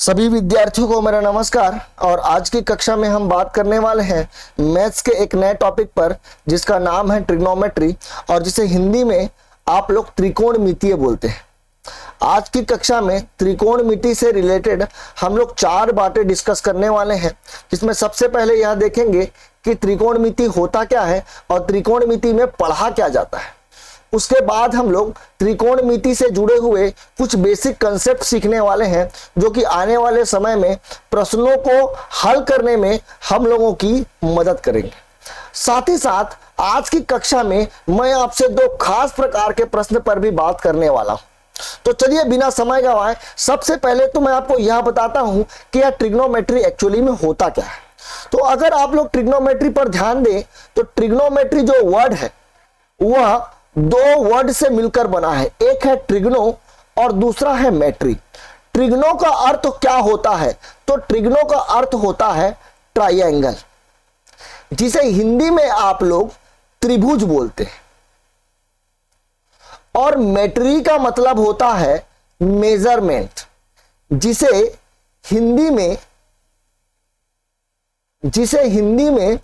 सभी विद्यार्थियों को मेरा नमस्कार। और आज की कक्षा में हम बात करने वाले हैं मैथ्स के एक नए टॉपिक पर जिसका नाम है ट्रिग्नोमेट्री, और जिसे हिंदी में आप लोग त्रिकोणमितीय बोलते हैं। आज की कक्षा में त्रिकोणमिति से रिलेटेड हम लोग 4 बातें डिस्कस करने वाले हैं, जिसमें सबसे पहले यह देखेंगे कि त्रिकोणमिति होता क्या है और त्रिकोणमिति में पढ़ा क्या जाता है। उसके बाद हम लोग त्रिकोणमिति से जुड़े हुए कुछ बेसिक कंसेप्ट सीखने वाले हैं, जो कि आने वाले समय में प्रश्नों को हल करने में हम लोगों की मदद करेंगे। साथ ही साथ आज की कक्षा में मैं आपसे 2 खास प्रकार के प्रश्न पर भी बात करने वाला हूं। तो चलिए बिना समय गवाए सबसे पहले तो मैं आपको यह बताता हूं कि यह ट्रिग्नोमेट्री एक्चुअली में होता क्या है। तो अगर आप लोग ट्रिग्नोमेट्री पर ध्यान दें तो ट्रिग्नोमेट्री जो वर्ड है वह 2 वर्ड से मिलकर बना है। एक है ट्रिग्नो और दूसरा है मेट्री। ट्रिग्नो का अर्थ क्या होता है? तो ट्रिग्नो का अर्थ होता है ट्रायंगल, जिसे हिंदी में आप लोग त्रिभुज बोलते हैं। और मेट्री का मतलब होता है मेजरमेंट, जिसे हिंदी में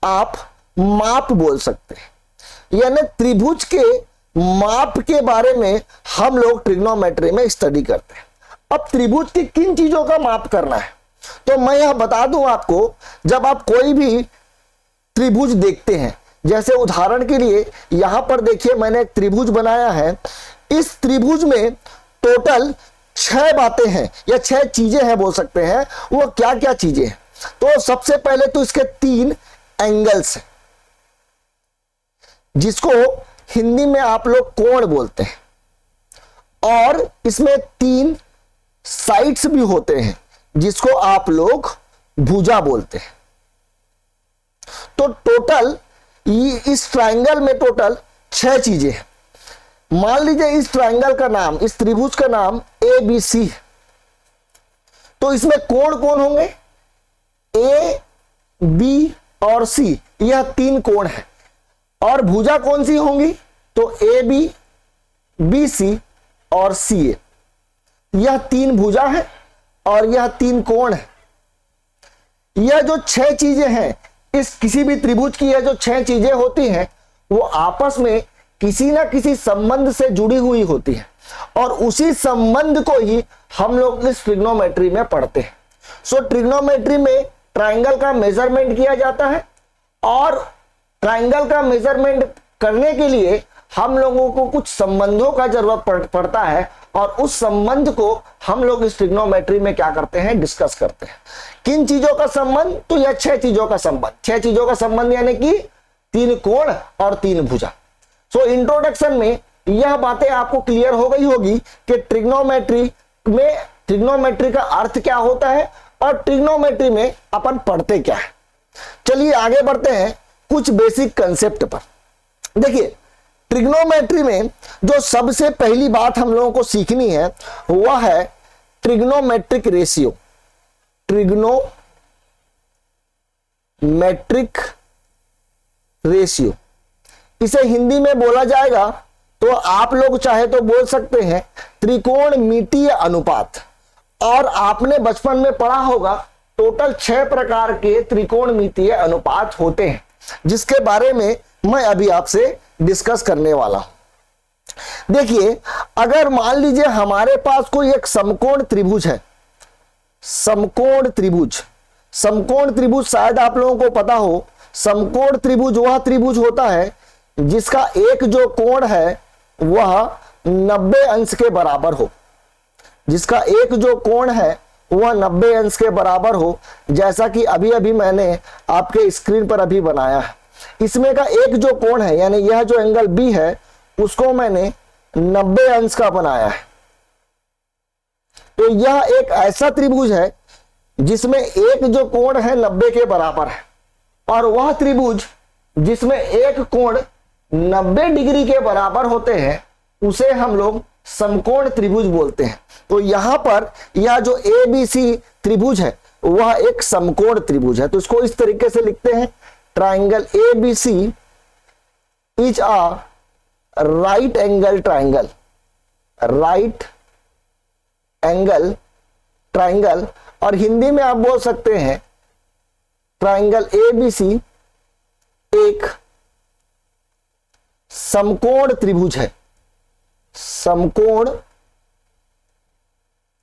आप माप बोल सकते हैं। यानी त्रिभुज के माप के बारे में हम लोग ट्रिग्नोमेट्री में स्टडी करते हैं। अब त्रिभुज की किन चीजों का माप करना है तो मैं यह बता दूं आपको। जब आप कोई भी त्रिभुज देखते हैं, जैसे उदाहरण के लिए यहां पर देखिए मैंने एक त्रिभुज बनाया है। इस त्रिभुज में टोटल 6 बातें हैं या 6 चीजें हैं बोल सकते हैं। वो क्या क्या चीजें हैं? तो सबसे पहले तो इसके 3 एंगल्स हैं, जिसको हिंदी में आप लोग कोण बोलते हैं। और इसमें 3 साइड्स भी होते हैं, जिसको आप लोग भुजा बोलते हैं। तो टोटल इस ट्रायंगल में टोटल 6 चीजें हैं। मान लीजिए इस ट्रायंगल का नाम, इस त्रिभुज का नाम ABC है। तो इसमें कोण कौन होंगे? A, B और C, यह 3 कोण है। और भुजा कौन सी होंगी? तो AB, BC और CA, यह 3 भुजा है और यह 3 कोण है। यह जो 6 चीजें हैं, इस किसी भी त्रिभुज की यह जो 6 चीजें होती हैं वो आपस में किसी ना किसी संबंध से जुड़ी हुई होती है, और उसी संबंध को ही हम लोग इस ट्रिग्नोमेट्री में पढ़ते हैं। सो ट्रिग्नोमेट्री में ट्रायंगल का मेजरमेंट किया जाता है, और ट्रायंगल का मेजरमेंट करने के लिए हम लोगों को कुछ संबंधों का जरूरत पड़ता है, और उस संबंध को हम लोग इस ट्रिग्नोमेट्री में क्या करते हैं? डिस्कस करते हैं। किन चीजों का संबंध? तो यह 6 चीजों का संबंध। 6 चीजों का संबंध यानी कि 3 कोण और 3 भुजा। सो इंट्रोडक्शन में यह बातें आपको क्लियर हो गई होगी कि ट्रिग्नोमेट्री में ट्रिग्नोमेट्री का अर्थ क्या होता है और ट्रिग्नोमेट्री में अपन पढ़ते क्या है। चलिए आगे बढ़ते हैं कुछ बेसिक कंसेप्ट पर। देखिए ट्रिग्नोमेट्री में जो सबसे पहली बात हम लोगों को सीखनी है वह है ट्रिग्नोमेट्रिक रेशियो। ट्रिग्नोमेट्रिक रेशियो, इसे हिंदी में बोला जाएगा तो आप लोग चाहे तो बोल सकते हैं त्रिकोणमितीय अनुपात। और आपने बचपन में पढ़ा होगा टोटल 6 प्रकार के त्रिकोणमितीय अनुपात होते हैं, जिसके बारे में मैं अभी आपसे डिस्कस करने वाला हूं। देखिए अगर मान लीजिए हमारे पास कोई एक समकोण त्रिभुज है। समकोण त्रिभुज शायद आप लोगों को पता हो। समकोण त्रिभुज वह त्रिभुज होता है जिसका एक जो कोण है वह 90 अंश के बराबर हो। जिसका एक जो कोण है वह 90 अंश के बराबर हो, जैसा कि अभी अभी मैंने आपके स्क्रीन पर अभी बनाया है। इसमें का एक जो कोण है यानी यह जो एंगल B है उसको मैंने 90 अंश का बनाया है। तो यह एक ऐसा त्रिभुज है जिसमें एक जो कोण है 90 के बराबर है, और वह त्रिभुज जिसमें एक कोण 90 डिग्री के बराबर होते हैं उसे हम लोग समकोण त्रिभुज बोलते हैं। तो यहां पर यह जो ABC त्रिभुज है वह एक समकोण त्रिभुज है। तो इसको इस तरीके से लिखते हैं, triangle ABC is a right angle triangle. Right angle triangle, और हिंदी में आप बोल सकते हैं ट्राइंगल ABC एक समकोण त्रिभुज है, समकोण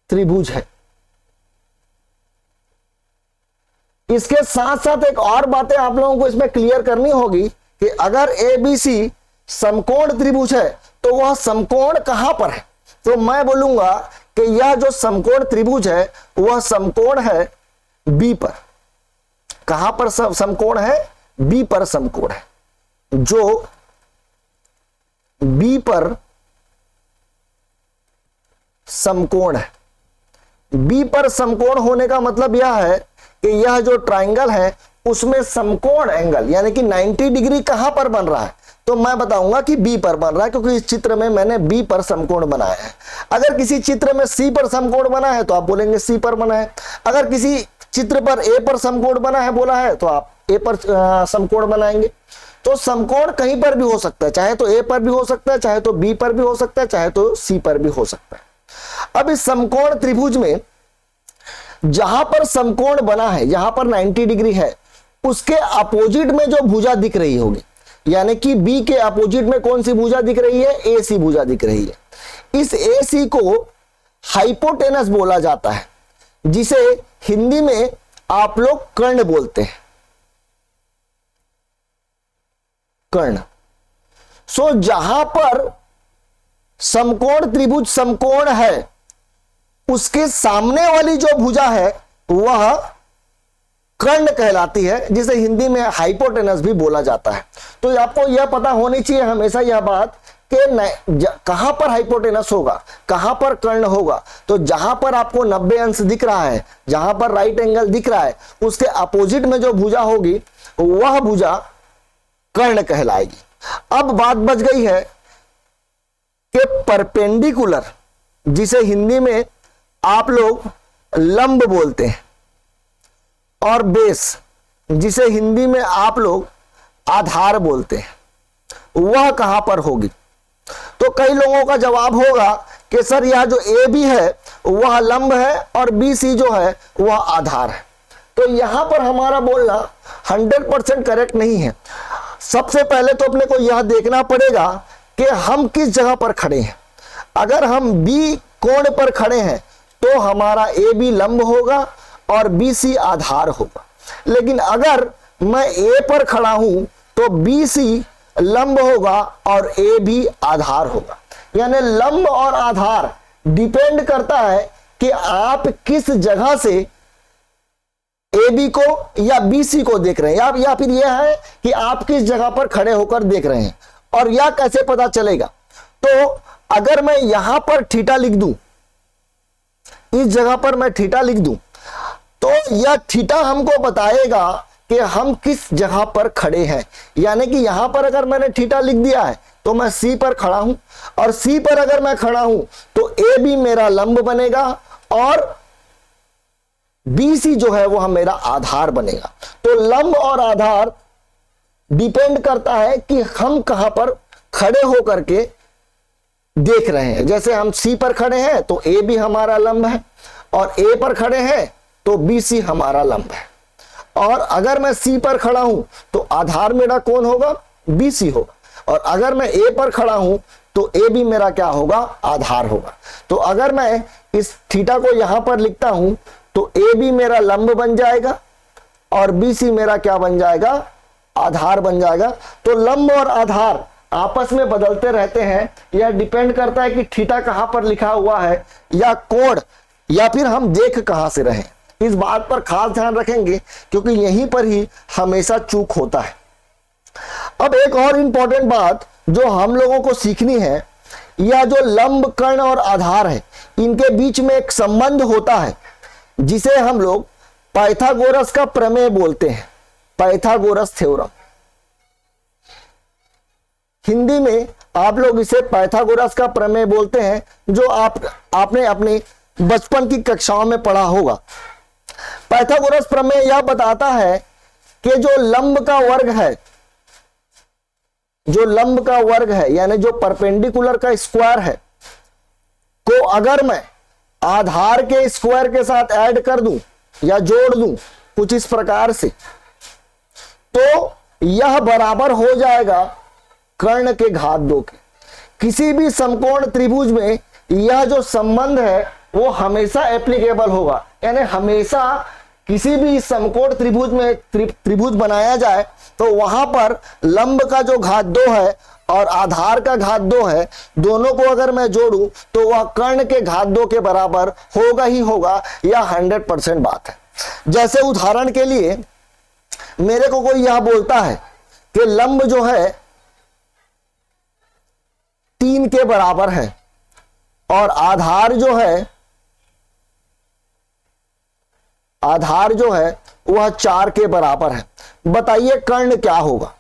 त्रिभुज है। इसके साथ साथ एक और बातें आप लोगों को इसमें क्लियर करनी होगी कि अगर ABC समकोण त्रिभुज है तो वह समकोण कहां पर है। तो मैं बोलूंगा कि यह जो समकोण त्रिभुज है वह समकोण है B पर। कहां पर समकोण है? B पर समकोण है, जो B पर समकोण है। B पर समकोण होने का मतलब यह है कि यह जो ट्राइंगल है उसमें समकोण एंगल यानी कि 90 डिग्री कहां पर बन रहा है। तो मैं बताऊंगा कि B पर बन रहा है, क्योंकि इस चित्र में मैंने B पर समकोण बनाया है। अगर किसी चित्र में C पर समकोण बना है तो आप बोलेंगे C पर बना है। अगर किसी चित्र पर A पर समकोण बना है बोला है तो आप A पर समकोण बनाएंगे। तो समकोण कहीं पर भी हो सकता है, चाहे तो A पर भी हो सकता है, चाहे तो B पर भी हो सकता है, चाहे तो C पर भी हो सकता है। अब इस समकोण त्रिभुज में जहां पर समकोण बना है, जहां पर 90 डिग्री है, उसके अपोजिट में जो भुजा दिख रही होगी, यानी कि B के अपोजिट में कौन सी भुजा दिख रही है? AC भुजा दिख रही है। इस AC को हाइपोटेनस बोला जाता है, जिसे हिंदी में आप लोग कर्ण बोलते हैं, कर्ण। सो जहां पर समकोण त्रिभुज समकोण है उसके सामने वाली जो भुजा है वह कर्ण कहलाती है, जिसे हिंदी में हाइपोटेनस भी बोला जाता है। तो आपको यह पता होनी चाहिए हमेशा यह बात कि कहां पर हाइपोटेनस होगा, कहां पर कर्ण होगा। तो जहां पर आपको 90 अंश दिख रहा है, जहां पर राइट एंगल दिख रहा है, उसके अपोजिट में जो भुजा होगी वह भुजा कर्ण कहलाएगी। अब बात बच गई है कि परपेंडिकुलर, जिसे हिंदी में आप लोग लंब बोलते हैं, और बेस, जिसे हिंदी में आप लोग आधार बोलते हैं, वह कहां पर होगी। तो कई लोगों का जवाब होगा कि सर यह जो AB है वह लंब है और BC जो है वह आधार है। तो यहां पर हमारा बोलना 100% करेक्ट नहीं है। सबसे पहले तो अपने को यह देखना पड़ेगा कि हम किस जगह पर खड़े हैं। अगर हम B कोण पर खड़े हैं तो हमारा AB लंब होगा और BC आधार होगा। लेकिन अगर मैं A पर खड़ा हूं तो BC लंब होगा और AB आधार होगा। यानी लंब और आधार डिपेंड करता है कि आप किस जगह से AB को या BC को देख रहे हैं, या फिर यह है कि आप किस जगह पर खड़े होकर देख रहे हैं। और यह कैसे पता चलेगा? तो अगर मैं यहां पर थीटा लिख दूं, इस जगह पर मैं थीटा लिख दूं, तो यह थीटा हमको बताएगा कि हम किस जगह पर खड़े हैं। यानी कि यहां पर अगर मैंने थीटा लिख दिया है तो मैं C पर खड़ा हूं, और C पर अगर मैं खड़ा हूं तो AB मेरा लंब बनेगा और BC जो है वह मेरा आधार बनेगा। तो लंब और आधार डिपेंड करता है कि हम कहां पर खड़े होकर के देख रहे हैं। जैसे हम C पर खड़े हैं तो AB हमारा लंब है, और A पर खड़े हैं तो BC हमारा लंब है। और अगर मैं C पर खड़ा हूं तो आधार मेरा कौन होगा? BC होगा। और अगर मैं A पर खड़ा हूं तो AB मेरा क्या होगा? आधार होगा। तो अगर मैं इस थीटा को यहां पर लिखता हूं तो AB मेरा लंब बन जाएगा और BC मेरा क्या बन जाएगा? आधार बन जाएगा। तो लंब और आधार आपस में बदलते रहते हैं। यह डिपेंड करता है कि थीटा कहां पर लिखा हुआ है, या कोण, या फिर हम देख कहां से रहे। इस बात पर खास ध्यान रखेंगे क्योंकि यहीं पर ही हमेशा चूक होता है। अब एक और इंपॉर्टेंट बात जो हम लोगों को सीखनी है, यह जो लंब, कर्ण और आधार है, इनके बीच में एक संबंध होता है जिसे हम लोग पाइथागोरस का प्रमेय बोलते हैं, पाइथागोरस थ्योरम। हिंदी में आप लोग इसे पाइथागोरस का प्रमेय बोलते हैं, जो आपने अपनी बचपन की कक्षाओं में पढ़ा होगा। पाइथागोरस प्रमेय यह बताता है कि जो लंब का वर्ग है, जो लंब का वर्ग है यानी जो परपेंडिकुलर का स्क्वायर है, को अगर मैं आधार के स्क्वायर के साथ ऐड कर दूं या जोड़ दूं कुछ इस प्रकार से, तो यह बराबर हो जाएगा कर्ण के घात 2 के। किसी भी समकोण त्रिभुज में यह जो संबंध है वो हमेशा एप्लीकेबल होगा, यानी हमेशा किसी भी समकोण त्रिभुज में त्रिभुज बनाया जाए तो वहां पर लंब का जो घात 2 है और आधार का घात 2 है, दोनों को अगर मैं जोड़ूं तो वह कर्ण के घात 2 के बराबर होगा ही होगा, यह 100% बात है। जैसे उदाहरण के लिए मेरे को कोई यह बोलता है कि लंब जो है 3 के बराबर है और आधार जो है वह 4 के बराबर है, बताइए कर्ण क्या होगा।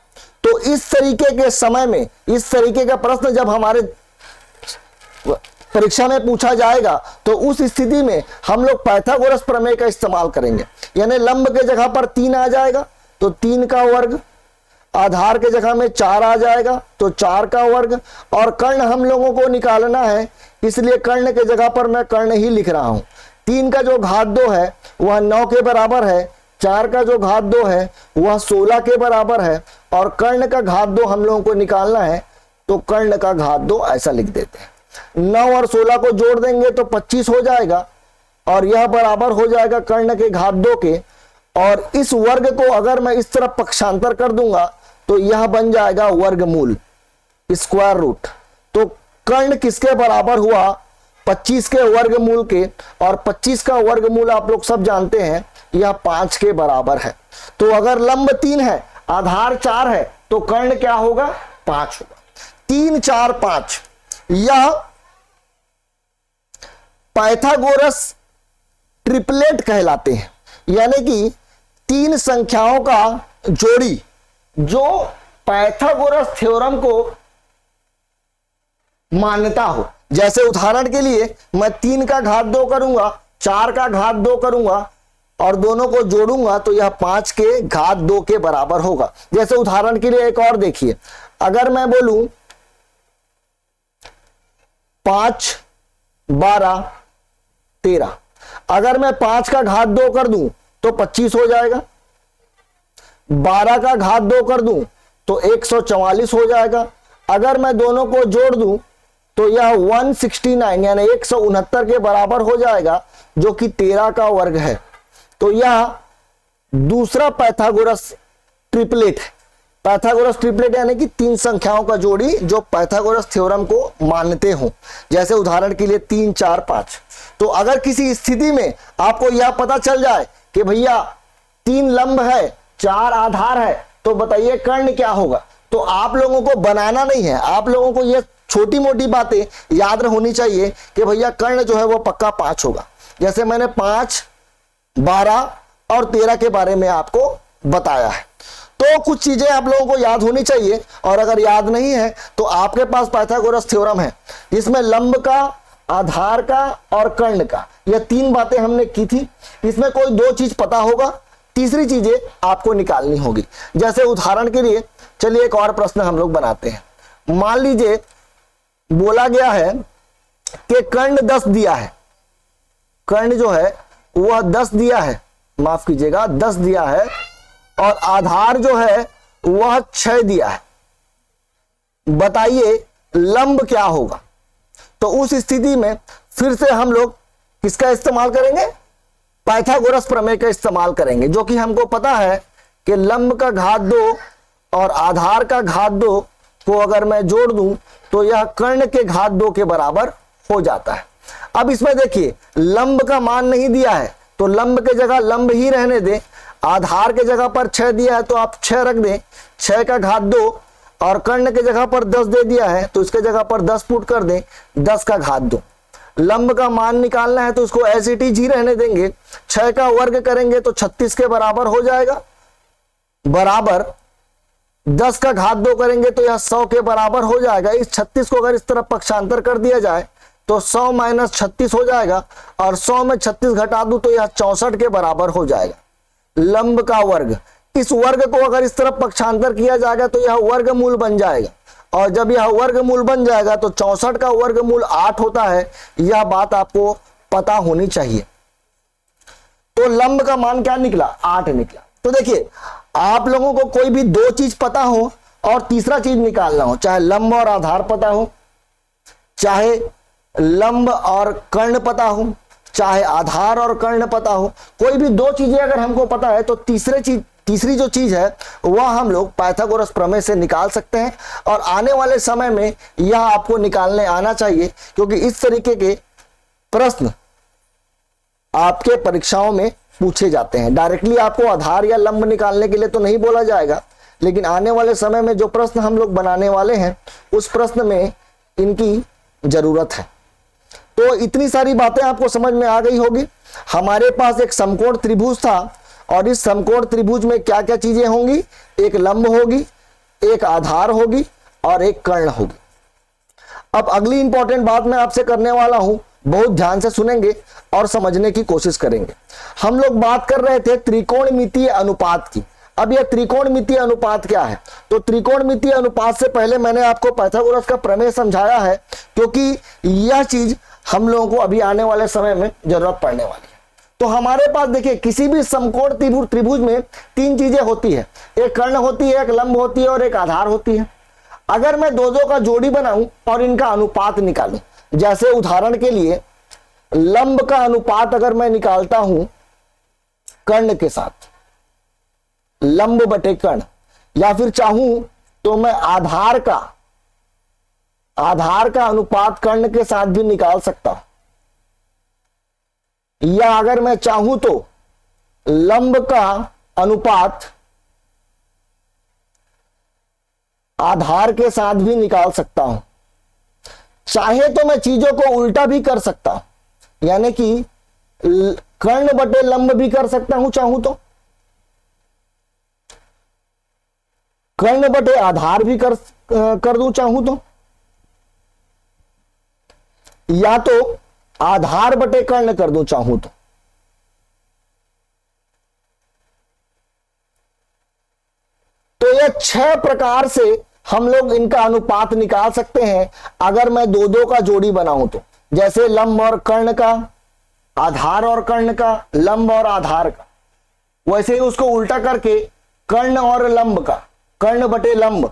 तो इस तरीके के समय में, इस तरीके का प्रश्न जब हमारे परीक्षा में पूछा जाएगा तो उस स्थिति में हम लोग पाइथागोरस प्रमेय का इस्तेमाल करेंगे, यानी लंब के जगह पर 3 आ जाएगा तो 3 का वर्ग, आधार के जगह में 4 आ जाएगा तो 4 का वर्ग, और कर्ण हम लोगों को निकालना है इसलिए कर्ण के जगह पर मैं कर्ण ही लिख रहा हूं। 3 का जो घात 2 है वह 9 के बराबर है, 4 का जो घात 2 है वह 16 के बराबर है, और कर्ण का घात 2 हम लोगों को निकालना है तो कर्ण का घात 2 ऐसा लिख देते हैं। 9 और 16 को जोड़ देंगे तो 25 हो जाएगा और यह बराबर हो जाएगा कर्ण के घात 2 के, और इस वर्ग को अगर मैं इस तरफ पक्षांतर कर दूंगा तो यह बन जाएगा वर्गमूल, स्क्वायर रूट। तो कर्ण किसके बराबर हुआ? 25 के वर्गमूल के, और 25 का वर्गमूल आप लोग सब जानते हैं यह 5 के बराबर है। तो अगर लंब 3 है, आधार 4 है, तो कर्ण क्या होगा? 5 होगा। 3 4 5 यह पाइथागोरस ट्रिपलेट कहलाते हैं, यानी कि 3 संख्याओं का जोड़ी जो पाइथागोरस थ्योरम को मान्यता हो। जैसे उदाहरण के लिए मैं 3 का घात 2 करूंगा, 4 का घात 2 करूंगा और दोनों को जोड़ूंगा तो यह 5 के घात 2 के बराबर होगा। जैसे उदाहरण के लिए एक और देखिए, अगर मैं बोलूं 5 12 13, अगर मैं 5 का घात 2 कर दूं तो 25 हो जाएगा, 12 का घात 2 कर दूं तो 144 हो जाएगा, अगर मैं दोनों को जोड़ दूं तो यह 169 यानी 169 के बराबर हो जाएगा, जो कि 13 का वर्ग है। तो यह दूसरा पाइथागोरस ट्रिपलेट है। पाइथागोरस ट्रिपलेट यानी कि 3 संख्याओं का जोड़ी जो पाइथागोरस थ्योरम को मानते हो। जैसे उदाहरण के लिए 3 4 5। तो अगर किसी स्थिति में आपको यह पता चल जाए कि भैया 3 लंब है, 4 आधार है, तो बताइए कर्ण क्या होगा। तो आप लोगों को बनाना नहीं है, आप लोगों को यह छोटी मोटी बातें याद होनी चाहिए कि भैया कर्ण जो है वो पक्का 5 होगा। जैसे मैंने 5 12 और 13 के बारे में आपको बताया है। तो कुछ चीजें आप लोगों को याद होनी चाहिए, और अगर याद नहीं है तो आपके पास पाइथागोरस थ्योरम है जिसमें लंब का, आधार का और कर्ण का, यह 3 बातें हमने की थी। इसमें कोई 2 चीज पता होगा, तीसरी चीजें आपको निकालनी होगी। जैसे उदाहरण के लिए चलिए एक और प्रश्न हम लोग बनाते हैं। मान लीजिए बोला गया है कि कर्ण 10 दिया है, कर्ण जो है वह 10 दिया है, माफ कीजिएगा 10 दिया है, और आधार जो है वह 6 दिया है। बताइए लंब क्या होगा। तो उस स्थिति में फिर से हम लोग किसका इस्तेमाल करेंगे? पाइथागोरस प्रमेय का इस्तेमाल करेंगे, जो कि हमको पता है कि लंब का घात 2 और आधार का घात 2 को अगर मैं जोड़ दूं तो यह कर्ण के घात 2 के बराबर हो जाता है। अब इसमें देखिए लंब का मान नहीं दिया है तो लंब के जगह लंब ही रहने दें, आधार के जगह पर 6 दिया है तो आप 6 रख दें, 6 का घात 2, और कर्ण के जगह पर 10 दे दिया है तो इसके जगह पर 10 पुट कर दें, 10 का घात 2। लंब का मान निकालना है तो इसको ऐसे ही रहने देंगे, 6 का वर्ग करेंगे तो 36 के बराबर हो जाएगा, बराबर 10 का घात 2 करेंगे तो यह 100 के बराबर हो जाएगा। इस 36 को अगर इस तरफ पक्षांतर कर दिया जाए तो 100 माइनस 36 हो जाएगा, और 100 में 36 घटा दूं तो यह 64 के बराबर हो जाएगा। लंब का वर्ग, इस वर्ग को अगर इस तरफ पक्षांतर किया जाएगा तो यह वर्गमूल बन जाएगा, और जब यह वर्गमूल बन जाएगा तो 64 का वर्गमूल 8 होता है। यह बात आपको पता होनी चाहिए। तो लंब का मान क्या निकला? 8 निकला। तो देखिए, आप लोगों को कोई भी दो चीज पता हो और तीसरा चीज निकालना हो, चाहे लंब और आधार पता हो, चाहे लंब और कर्ण पता हो, चाहे आधार और कर्ण पता हो, कोई भी दो चीजें अगर हमको पता है तो तीसरी जो चीज है वह हम लोग पाइथागोरस प्रमेय से निकाल सकते हैं। और आने वाले समय में यह आपको निकालने आना चाहिए, क्योंकि इस तरीके के प्रश्न आपके परीक्षाओं में पूछे जाते हैं। डायरेक्टली आपको आधार या लंब निकालने के लिए तो नहीं बोला जाएगा, लेकिन आने वाले समय में जो प्रश्न हम लोग बनाने वाले हैं उस प्रश्न में इनकी जरूरत है। तो इतनी सारी बातें आपको समझ में आ गई होगी। हमारे पास एक समकोण त्रिभुज था और इस समकोण त्रिभुज में क्या क्या चीजें होंगी? एक लंब होगी, एक आधार होगी और एक कर्ण होगी। अब अगली इंपॉर्टेंट बात मैं आपसे करने वाला हूं, बहुत ध्यान से सुनेंगे और समझने की कोशिश करेंगे। हम लोग बात कर रहे थे त्रिकोणमितीय अनुपात की। अब यह त्रिकोणमितीय अनुपात क्या है? तो त्रिकोणमितीय अनुपात से पहले मैंने आपको पाइथागोरस का प्रमेय समझाया है, क्योंकि यह चीज हम लोगों को अभी आने वाले समय में जरूरत पड़ने वाली है। तो हमारे पास देखिए, किसी भी समकोण त्रिभुज में तीन चीजें होती है, एक कर्ण होती है, एक लंब होती है और एक आधार होती है। अगर मैं दो का जोड़ी बनाऊं और इनका अनुपात निकालूं, जैसे उदाहरण के लिए लंब का अनुपात अगर मैं निकालता हूं कर्ण के साथ, लंब बटे कर्ण, या फिर चाहूं तो मैं आधार का अनुपात कर्ण के साथ भी निकाल सकता हूं, या अगर मैं चाहूं तो लंब का अनुपात आधार के साथ भी निकाल सकता हूं। चाहे तो मैं चीजों को उल्टा भी कर सकता हूं, यानी कि कर्ण बटे लंब भी कर सकता हूं चाहूं तो, कर्ण बटे आधार भी कर दूं चाहूं तो, या तो आधार बटे कर्ण कर दूं चाहूं तो यह 6 प्रकार से हम लोग इनका अनुपात निकाल सकते हैं अगर मैं दो का जोड़ी बनाऊं तो। जैसे लंब और कर्ण का, आधार और कर्ण का, लंब और आधार का, वैसे ही उसको उल्टा करके कर्ण और लंब का, कर्ण बटे लंब,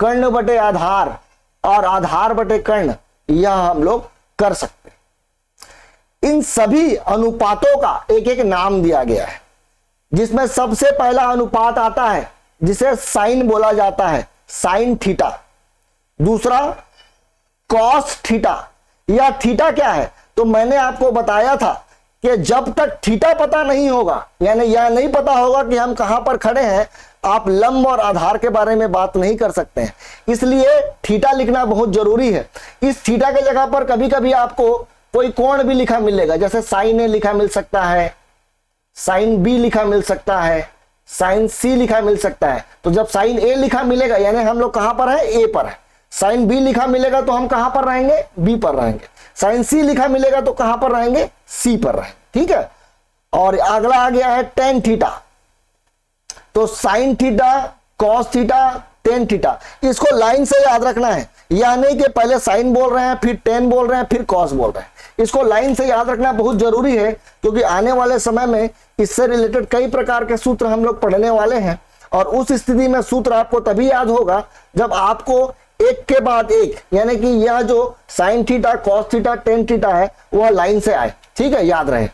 कर्ण बटे आधार और आधार बटे कर्ण, यह हम लोग कर सकते हैं। इन सभी अनुपातों का एक एक नाम दिया गया है, जिसमें सबसे पहला अनुपात आता है जिसे साइन बोला जाता है, साइन थीटा। दूसरा कॉस थीटा। यह थीटा क्या है? तो मैंने आपको बताया था कि जब तक थीटा पता नहीं होगा, यानी यह नहीं पता होगा कि हम कहां पर खड़े हैं, आप लंब और आधार के बारे में बात नहीं कर सकते हैं। इसलिए थीटा लिखना बहुत जरूरी है। इस थीटा के जगह पर कभी कभी आपको कोई कोण भी लिखा मिलेगा, जैसे साइन ए लिखा मिल सकता है, साइन बी लिखा मिल सकता है, साइन सी लिखा मिल सकता है। तो जब साइन ए लिखा मिलेगा यानी हम लोग कहां पर है? ए पर है। साइन बी लिखा मिलेगा तो हम कहां पर रहेंगे? बी पर रहेंगे। साइन सी लिखा मिलेगा तो कहां पर रहेंगे? सी पर रहेंगे। ठीक है। और अगला आ गया है टेन थीटा। तो sine theta, cos theta, tan theta, इसको लाइन से याद रखना है। यह नहीं कि पहले साइन बोल रहे हैं फिर टेन बोल रहे हैं फिर कॉस बोल रहे हैं। इसको लाइन से याद रखना बहुत जरूरी है, क्योंकि आने वाले समय में इससे रिलेटेड कई प्रकार के सूत्र हम लोग पढ़ने वाले हैं। और उस स्थिति में सूत्र आपको तभी याद होगा जब आपको एक के बाद एक, यानी कि यह जो sine theta, cos theta, tan theta है वह लाइन से आए। ठीक है, याद रहे।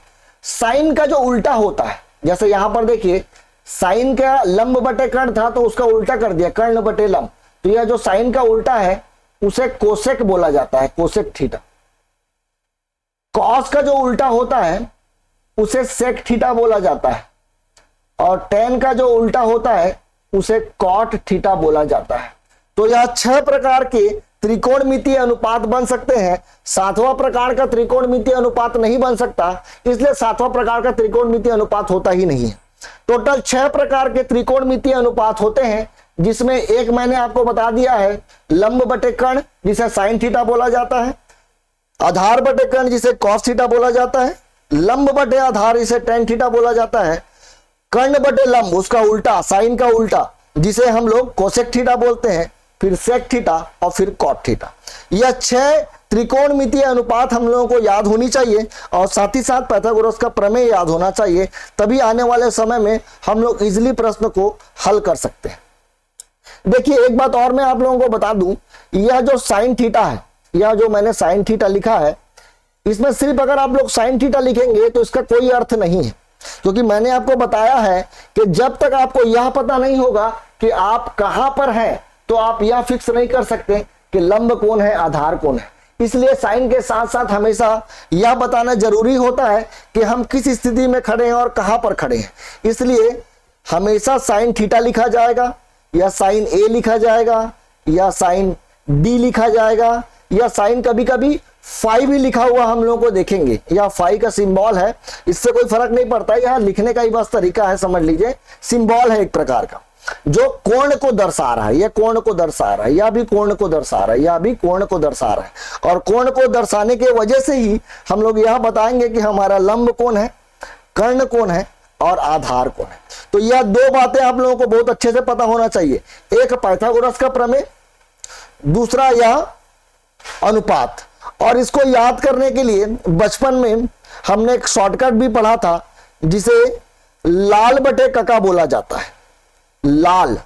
साइन का जो उल्टा होता है, जैसे यहां पर देखिए साइन का लंब बटे कर्ण था तो उसका उल्टा कर दिया, कर्ण बटे लंब। तो यह जो साइन का उल्टा है उसे कोसेक बोला जाता है, कोसेक थीटा। कॉस का जो उल्टा होता है उसे सेक थीटा बोला जाता है, और टेन का जो उल्टा होता है उसे कॉट थीटा बोला जाता है। तो यह 6 प्रकार के त्रिकोणमितीय अनुपात बन सकते हैं। 7वां प्रकार का त्रिकोणमितीय अनुपात नहीं बन सकता, इसलिए 7वां प्रकार का त्रिकोणमितीय अनुपात होता ही नहीं है। टोटल 6 प्रकार के त्रिकोणमितीय अनुपात होते हैं, जिसमें एक मैंने आपको बता दिया है, लंब बटे कर्ण जिसे साइन थीटा बोला जाता है, आधार बटे कर्ण जिसे कॉस थीटा बोला जाता है, लंब बटे आधार जिसे टेन थीटा बोला जाता है, कर्ण बटे लंब उसका उल्टा, साइन का उल्टा, जिसे हम लोग कोसेक थीटा बोलते हैं, फिर सेक थीटा और फिर कॉट थीटा। यह 6 त्रिकोणमितीय अनुपात हम लोगों को याद होनी चाहिए और साथ ही साथ पाइथागोरस का प्रमेय याद होना चाहिए, तभी आने वाले समय में हम लोग इजिली प्रश्न को हल कर सकते हैं। देखिए एक बात और मैं आप लोगों को बता दूं, यह जो साइन थीटा है, यह जो मैंने साइन थीटा लिखा है, इसमें सिर्फ अगर आप लोग साइन थीटा लिखेंगे तो इसका कोई अर्थ नहीं है, क्योंकि मैंने आपको बताया है कि जब तक आपको यह पता नहीं होगा कि आप कहां पर हैं तो आप यह फिक्स नहीं कर सकते कि लंब कौन है आधार कौन है। इसलिए साइन के साथ साथ हमेशा यह बताना जरूरी होता है कि हम किस स्थिति में खड़े हैं और कहां पर खड़े हैं। इसलिए हमेशा साइन थीटा लिखा जाएगा या साइन ए लिखा जाएगा या साइन डी लिखा जाएगा या साइन कभी कभी फाई भी लिखा हुआ हम लोगों को देखेंगे, या फाई का सिंबल है, इससे कोई फर्क नहीं पड़ता, यह लिखने का ही बस तरीका है, समझ लीजिए सिंबल है एक प्रकार का जो कोण को दर्शा रहा है, यह कोण को दर्शा रहा है, यह भी कोण को दर्शा रहा है, यह भी कोण को दर्शा रहा है। और कोण को दर्शाने के वजह से ही हम लोग यह बताएंगे कि हमारा लंब कौन है, कर्ण कौन है और आधार कौन है। तो यह दो बातें आप लोगों को बहुत अच्छे से पता होना चाहिए, एक पाइथागोरस का प्रमेय, दूसरा यह अनुपात। और इसको याद करने के लिए बचपन में हमने एक शॉर्टकट भी पढ़ा था जिसे लाल बटे कका बोला जाता है। लाल,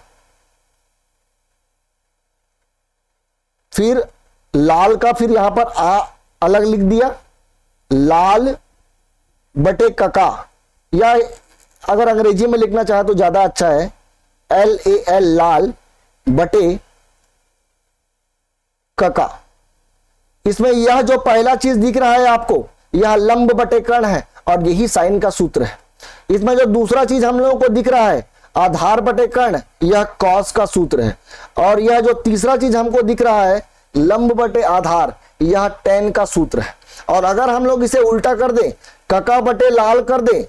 फिर लाल का फिर यहां पर आ अलग लिख दिया, लाल बटे कका, या अगर अंग्रेजी में लिखना चाहे तो ज्यादा अच्छा है, LAL, लाल बटे कका। इसमें यह जो पहला चीज दिख रहा है आपको, यह लंब बटे कर्ण है और यही साइन का सूत्र है। इसमें जो दूसरा चीज हम लोगों को दिख रहा है आधार बटे कर्ण, यह कॉस का सूत्र है। और यह जो तीसरा चीज हमको दिख रहा है लंब बटे आधार, यह tan का सूत्र है। और अगर हम लोग इसे उल्टा कर दें, कका बटे लाल कर दें,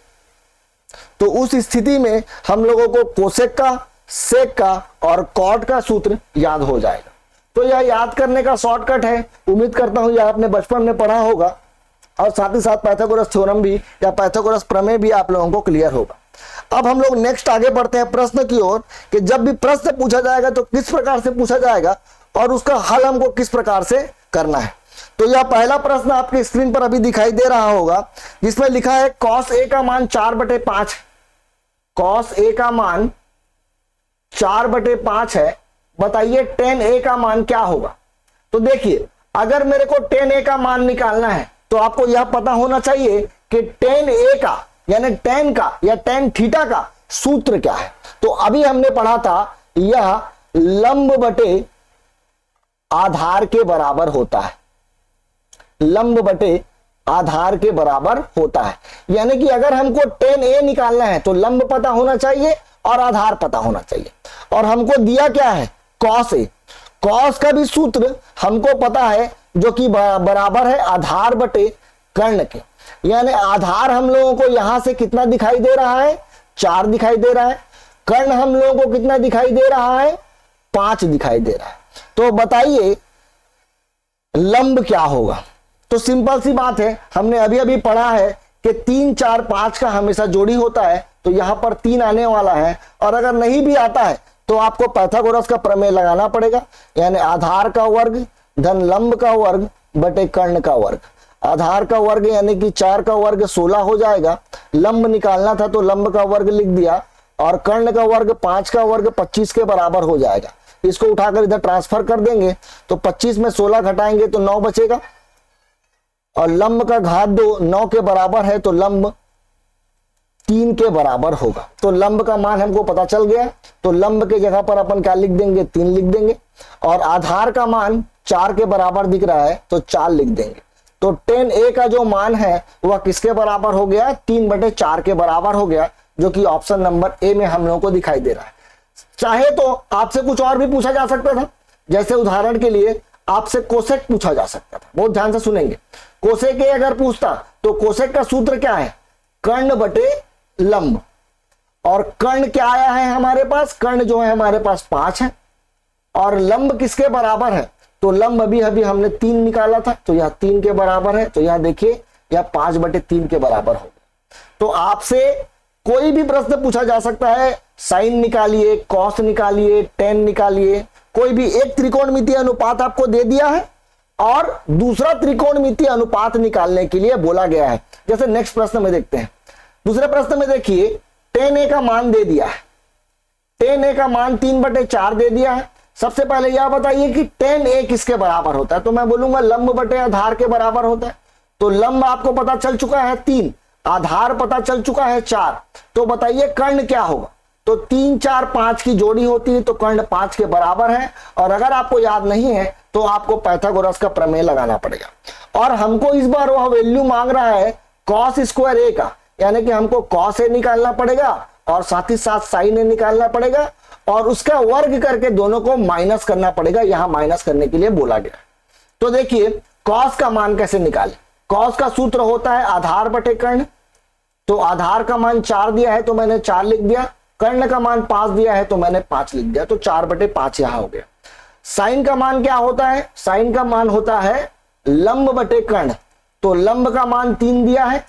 तो उस स्थिति में हम लोगों को कोसेक का, सेक का और कॉट का सूत्र याद हो जाएगा। तो यह याद करने का शॉर्टकट है, उम्मीद करता हूं यह आपने बचपन में पढ़ा होगा और साथ ही साथ पाइथागोरस थ्योरम भी या पाइथागोरस प्रमेय भी आप लोगों को क्लियर होगा। अब हम लोग नेक्स्ट आगे बढ़ते हैं प्रश्न की ओर कि जब भी प्रश्न पूछा जाएगा तो किस प्रकार से पूछा जाएगा और उसका हल हमको किस प्रकार से करना है। तो यह पहला प्रश्न आपके स्क्रीन पर अभी दिखाई दे रहा होगा, जिसमें लिखा है cos A का मान 4/5, cos A का मान 4/5 है, बताइए tan A का मान क्या होगा। तो देखिए अगर मेरे को tan A का मान निकालना है तो आपको यह पता होना चाहिए कि tan A का यानी tan का या tan थीटा का सूत्र क्या है। तो अभी हमने पढ़ा था यह लंब बटे आधार के बराबर होता है, लंब बटे आधार के बराबर होता है। यानी कि अगर हमको tan A निकालना है तो लंब पता होना चाहिए और आधार पता होना चाहिए। और हमको दिया क्या है cos A, cos का भी सूत्र हमको पता है जो कि बराबर है आधार बटे कर्ण के। यानी आधार हम लोगों को यहां से कितना दिखाई दे रहा है, 4 दिखाई दे रहा है, कर्ण हम लोगों को कितना दिखाई दे रहा है, 5 दिखाई दे रहा है। तो बताइए लंब क्या होगा। तो सिंपल सी बात है, हमने अभी अभी पढ़ा है कि 3 4 5 का हमेशा जोड़ी होता है, तो यहां पर 3 आने वाला है। और अगर नहीं भी आता है तो आपको पाइथागोरस का प्रमेय लगाना पड़ेगा, यानी आधार का वर्ग धन लंब का वर्ग बटे कर्ण का वर्ग। आधार का वर्ग यानी कि 4 का वर्ग 16 हो जाएगा, लंब निकालना था तो लंब का वर्ग लिख दिया, और कर्ण का वर्ग 5 का वर्ग 25 के बराबर हो जाएगा। इसको उठाकर इधर ट्रांसफर कर देंगे तो 25 में 16 घटाएंगे तो 9 बचेगा, और लंब का घात 2 9 के बराबर है तो लंब 3 के बराबर होगा। तो लंब का मान हमको पता चल गया, तो लंब के जगह पर अपन क्या लिख देंगे, 3 लिख देंगे। और आधार का मान 4 के बराबर दिख रहा है तो 4 लिख देंगे। तो tan A का जो मान है वह किसके बराबर हो गया, 3/4 के बराबर हो गया, जो कि ऑप्शन नंबर ए में हम लोगों को दिखाई दे रहा है। चाहे तो आपसे कुछ और भी पूछा जा सकता था, जैसे उदाहरण के लिए आपसे कोसेक पूछा जा सकता था। बहुत ध्यान से सुनेंगे, कोसेक अगर पूछता तो कोसेक का सूत्र क्या है, कर्ण बटे लंब। और कर्ण क्या आया है हमारे पास, कर्ण जो है हमारे पास 5 है, और लंब किसके बराबर है, तो लंब अभी हमने 3 निकाला था, तो यह 3 के बराबर है। तो यह देखिए यह 5/3 के बराबर हो गया। तो आपसे कोई भी प्रश्न पूछा जा सकता है, साइन निकालिए, कॉस निकालिए, tan निकालिए, कोई भी एक त्रिकोणमितीय अनुपात आपको दे दिया है और दूसरा त्रिकोणमितीय अनुपात निकालने के लिए बोला गया है। जैसे नेक्स्ट प्रश्न में देखते हैं। दूसरे प्रश्न में देखिए tan a का मान दे दिया है, tan a का मान 3/4 दे दिया है। सबसे पहले यह बताइए कि tan a किसके बराबर होता है, तो मैं बोलूंगा लंब बटे आधार के बराबर होता है। तो लंब आपको पता चल चुका है 3, आधार पता चल चुका है 4, तो बताइए कर्ण क्या होगा। तो 3 4 5 की जोड़ी होती है तो कर्ण 5 के बराबर है। और अगर आपको याद नहीं है तो आपको पाइथागोरस का प्रमेय लगाना पड़ेगा। और हमको इस बार वह वैल्यू मांग रहा है cos स्क्वायर a का, यानी कि हमको cos a निकालना पड़ेगा और साथ ही साथ sin a निकालना पड़ेगा और उसका वर्ग करके दोनों को माइनस करना पड़ेगा। यहां माइनस करने के लिए बोला गया। तो देखिए cos का मान कैसे निकाले। cos का सूत्र होता है आधार बटे कर्ण। तो आधार का मान 4 दिया है तो मैंने 4 लिख दिया, कर्ण का मान 5 दिया है तो मैंने 5 लिख दिया, तो 4/5 यहां हो गया। साइन का मान क्या होता है, साइन का मान होता है लंब बटे कर्ण। तो लंब का मान 3 दिया है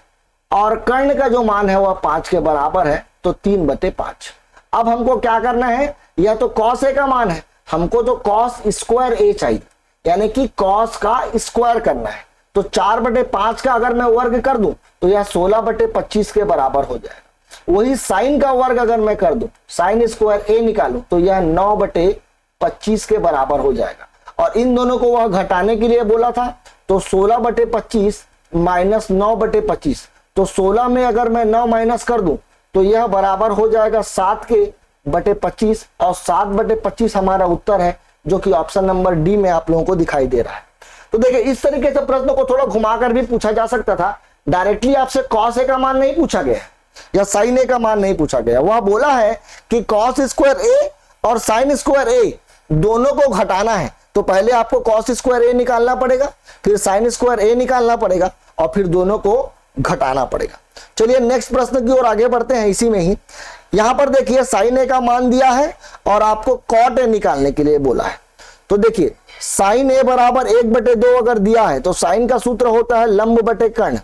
और कर्ण का जो मान है वह 5 के बराबर है, तो 3/5। अब हमको क्या करना है, यह तो cos a का मान है, हमको तो cos स्क्वायर a चाहिए, यानी कि cos का स्क्वायर करना है। तो 4/5 का अगर मैं वर्ग कर दूं तो यह 16/25 के बराबर हो जाएगा। वही साइन का वर्ग अगर मैं कर दूं, साइन स्क्वायर a निकालूं तो यह 9/25 के बराबर हो जाएगा। और इन दोनों को वह घटाने के लिए बोला था, तो 16/25 माइनस 9/25, तो 16 में अगर मैं 9 माइनस कर दूं तो यह बराबर हो जाएगा 7/25 और 7/25 हमारा उत्तर है, जो कि ऑप्शन नंबर डी में आप लोगों को दिखाई दे रहा है। तो देखिए इस तरीके से प्रश्न को थोड़ा घुमाकर भी पूछा जा सकता था। डायरेक्टली आपसे cos a का मान नहीं पूछा गया या sin a का मान नहीं पूछा गया, वह बोला है कि cos स्क्वायर a और sin स्क्वायर a दोनों को घटाना है। तो पहले आपको cos स्क्वायर a निकालना पड़ेगा, फिर sin स्क्वायर a निकालना पड़ेगा और फिर दोनों को घटाना पड़ेगा। चलिए नेक्स्ट प्रश्न की ओर आगे बढ़ते हैं। इसी में ही यहां पर देखिए sin a का मान दिया है और आपको cot a निकालने के लिए बोला है। तो देखिए sin a बराबर 1/2 अगर दिया है तो sin का सूत्र होता है लंब बटे कर्ण,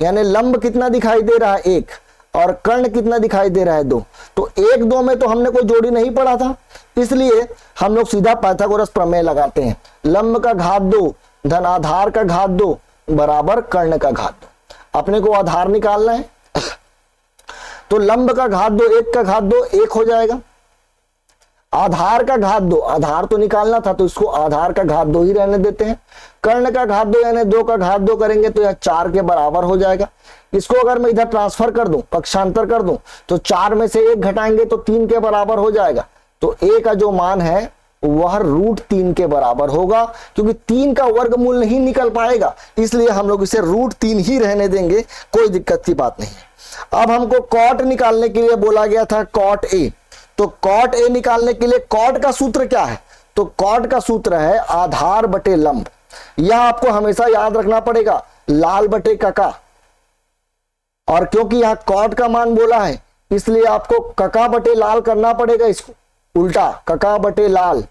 यानी लंब कितना दिखाई दे रहा है 1 और कर्ण कितना दिखाई दे रहा है 2। तो 1 2 में तो हमने कोई जोड़ी नहीं पढ़ा था, इसलिए हम लोग सीधा पाइथागोरस प्रमेय लगाते हैं। लंब का घात 2 धन आधार का घात 2 बराबर कर्ण का घात 2। अपने को आधार निकालना है तो लंब का घात 2 1 का घात 2 1 हो जाएगा, आधार का घात 2 आधार तो निकालना था तो इसको आधार का घात 2 ही रहने देते हैं। कर्ण का घात 2 यानी 2 का घात 2 करेंगे तो यह 4 के बराबर हो जाएगा। इसको अगर मैं इधर ट्रांसफर कर दूं, पक्षांतर कर दूं, तो 4 में से 1 घटाएंगे तो 3 के बराबर हो जाएगा। तो a का जो मान है वह √3 के बराबर होगा, क्योंकि 3 का वर्गमूल नहीं निकल पाएगा, इसलिए हम लोग इसे √3 ही रहने देंगे, कोई दिक्कत की बात नहीं है। अब हमको cot निकालने के लिए बोला गया था cot a। तो cot a निकालने के लिए cot का सूत्र क्या है, तो cot का सूत्र है आधार बटे लंब। यह आपको हमेशा याद रखना पड़ेगा, लाल बटे कका। और क्योंकि यहां cot का मान बोला है इसलिए आपको कका बटे लाल करना पड़ेगा, इसको उल्टा कका बटे लाल।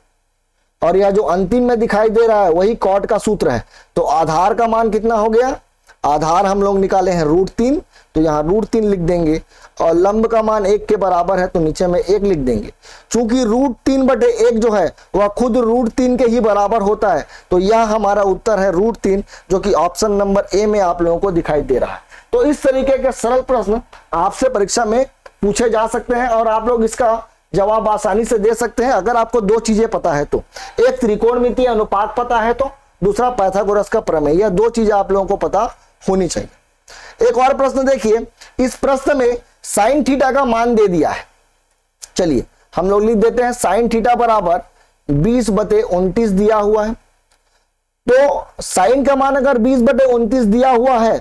और यह जो अंतिम में दिखाई दे रहा है वही cot का सूत्र है। तो आधार का मान कितना हो गया, आधार हम लोग निकाले हैं √3, तो यहां √3 लिख देंगे और लंब का मान 1 के बराबर है तो नीचे में 1 लिख देंगे। चूंकि √3/1 जो है वह खुद √3 के ही बराबर होता है, तो यह हमारा उत्तर है √3, जो कि ऑप्शन नंबर ए में आप लोगों को दिखाई दे रहा है। तो इस तरीके के सरल प्रश्न आपसे परीक्षा में पूछे जा सकते हैं और आप लोग इसका जवाब आसानी से दे सकते हैं अगर आपको 2 चीजें पता है तो, एक त्रिकोणमितीय अनुपात पता है तो दूसरा पाइथागोरस का प्रमेय। यह 2 चीजें आप लोगों को पता होनी चाहिए। एक और प्रश्न देखिए, इस प्रश्न में साइन थीटा का मान दे दिया है। चलिए हम लोग लिख देते हैं साइन थीटा बराबर 20/29 दिया हुआ है। तो साइन का मान अगर 20/29 दिया हुआ है